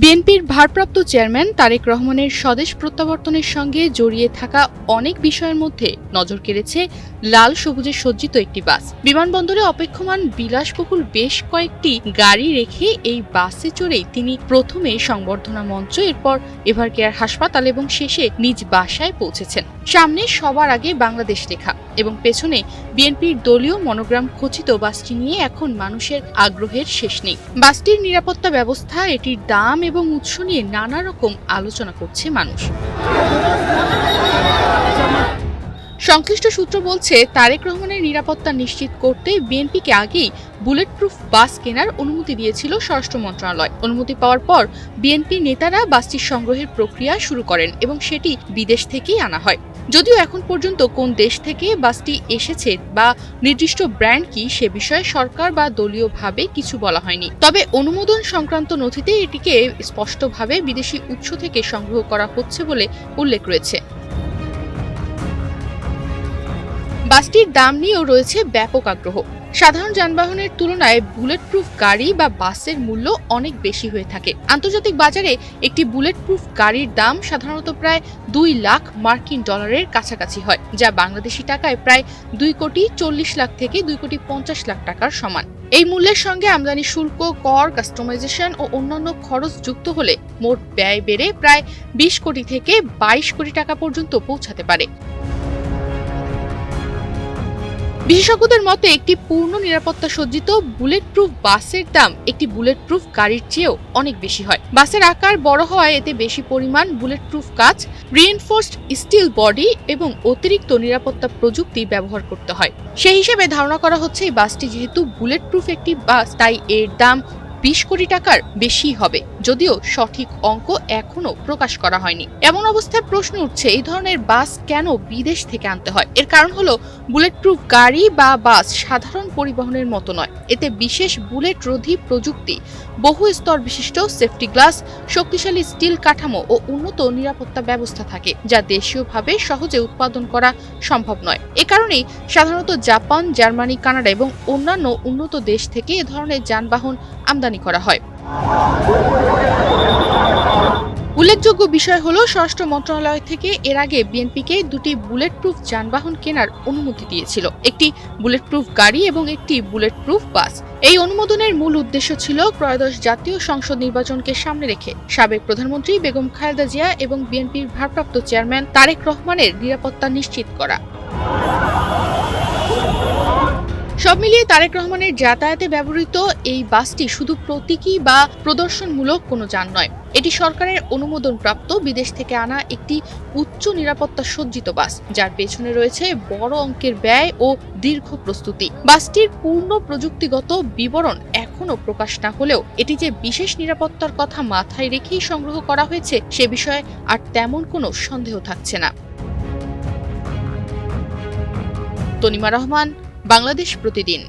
বিএনপির ভারপ্রাপ্ত চেয়ারম্যান তারেক রহমানের স্বদেশ প্রত্যাবর্তনের সঙ্গে জড়িয়ে থাকা অনেক বিষয়ের মধ্যে নজর কেড়েছে লাল সবুজে সজ্জিত একটি বাস। বিমানবন্দরে অপেক্ষমান বিলাসবহুল বেশ কয়েকটি গাড়ি রেখে এই বাসে চড়েই তিনি প্রথমে সংবর্ধনা মঞ্চ, এরপর এভারকেয়ার হাসপাতাল এবং শেষে নিজ বাসায় পৌঁছেছেন। সামনে সবার আগে বাংলাদেশ লেখা এবং পেছনে বিএনপির দলীয় মনোগ্রাম খচিত বাসটি নিয়ে এখন মানুষের আগ্রহের শেষ নেই। বাসটির নিরাপত্তা ব্যবস্থা, এটির দাম এবং উৎস নিয়ে নানা রকম আলোচনা করছে মানুষ। সংশ্লিষ্ট সূত্র বলছে, তারেক রহমানের নিরাপত্তা নিশ্চিত করতে বিএনপিকে আগেই বুলেট প্রুফ বাস কেনার অনুমতি দিয়েছিল স্বরাষ্ট্র মন্ত্রণালয়। অনুমতি পাওয়ার পর বিএনপি নেতারা বাসটির সংগ্রহের প্রক্রিয়া শুরু করেন এবং সেটি বিদেশ থেকেই আনা হয়। যদিও এখন পর্যন্ত কোন দেশ থেকে বাসটি এসেছে বা নির্দিষ্ট ব্র্যান্ড কি সে বিষয়ে সরকার বা দলীয়ভাবে কিছু বলা হয়নি। তবে অনুমোদন সংক্রান্ত নথিতে এটিকে স্পষ্টভাবে বিদেশি উৎস থেকে সংগ্রহ করা হচ্ছে বলে উল্লেখ রয়েছে। বাসটির দাম নিয়েও রয়েছে ব্যাপক আগ্রহ। সাধারণ যানবাহনের তুলনায় বুলেট প্রুফ গাড়ি বা বাসের মূল্য অনেক বেশি হয়ে থাকে। আন্তর্জাতিক বাজারে একটি বুলেট প্রুফ গাড়ির দাম সাধারণত প্রায় 2 লাখ মার্কিন ডলারের কাছাকাছি হয়, যা বাংলাদেশি টাকায় প্রায় 2,40,00,000 থেকে 2,50,00,000 টাকার সমান। এই মূল্যের সঙ্গে আমদানি শুল্ক, কর, কাস্টমাইজেশন ও অন্যান্য খরচ যুক্ত হলে মোট ব্যয় বেড়ে প্রায় 20 কোটি থেকে 22 কোটি টাকা পর্যন্ত পৌঁছাতে পারে। বিশেষজ্ঞদের মতে, একটি পূর্ণ নিরাপত্তা সজ্জিত বুলেট প্রুফ বাসের দাম একটি বুলেট প্রুফ গাড়ির চেয়েও অনেক বেশি হয়। বাসের আকার বড় হওয়ায় এতে বেশি পরিমাণ বুলেট প্রুফ কাচ, রিইনফোর্সড স্টিল বডি এবং অতিরিক্ত নিরাপত্তা প্রযুক্তি ব্যবহার করতে হয়। সেই হিসেবে ধারণা করা হচ্ছে, এই বাসটি যেহেতু বুলেট প্রুফ একটি বাস, তাই এর দাম 20 কোটি টাকার বেশি হবে, যদিও সঠিক অঙ্ক এখনো প্রকাশ করা হয়নি। এমন অবস্থায় প্রশ্ন উঠছে, এই ধরনের বাস কেন বিদেশ থেকে আনতে হয়? এর কারণ হলো, বুলেট প্রুফ গাড়ি বা বাস সাধারণ পরিবহনের মতো নয়। এতে বিশেষ বুলেট রোধী প্রযুক্তি, বহু স্তর বিশিষ্ট সেফটি গ্লাস, শক্তিশালী স্টিল কাঠামো ও উন্নত নিরাপত্তা ব্যবস্থা থাকে, যা দেশীয়ভাবে সহজে উৎপাদন করা সম্ভব নয়। এ কারণেই সাধারণত জাপান, জার্মানি, কানাডা এবং অন্যান্য উন্নত দেশ থেকে এ ধরনের যানবাহন আমদানি করা হয়। উল্লেখযোগ্য বিষয় হলো, স্বরাষ্ট্র মন্ত্রণালয় থেকে এর আগে বিএনপিকে 2টি বুলেট প্রুফ যানবাহন কেনার অনুমতি দিয়েছিল, একটি বুলেট প্রুফ গাড়ি এবং একটি বুলেট প্রুফ বাস। এই অনুমোদনের মূল উদ্দেশ্য ছিল ত্রয়োদশ জাতীয় সংসদ নির্বাচনকে সামনে রেখে সাবেক প্রধানমন্ত্রী বেগম খালেদা জিয়া এবং বিএনপির ভারপ্রাপ্ত চেয়ারম্যান তারেক রহমানের নিরাপত্তা নিশ্চিত করা। সব মিলিয়ে তারেক রহমানের যাতায়াতে ব্যবহৃত এই বাসটি শুধু প্রতীকী বা প্রদর্শনমূলক কোনো যান নয়। এটি সরকারের অনুমোদনপ্রাপ্ত বিদেশ থেকে আনা একটি উচ্চ নিরাপত্তা সজ্জিত বাস, যার পেছনে রয়েছে বড় অঙ্কের ব্যয় ও দীর্ঘ প্রস্তুতি। বাসটির পূর্ণ প্রযুক্তিগত বিবরণ এখনো প্রকাশ না হলেও এটি যে বিশেষ নিরাপত্তার কথা মাথায় রেখেই সংগ্রহ করা হয়েছে সে বিষয়ে আর তেমন কোনো সন্দেহ থাকছে না। তনিমা রহমান, বাংলাদেশ প্রতিদিন।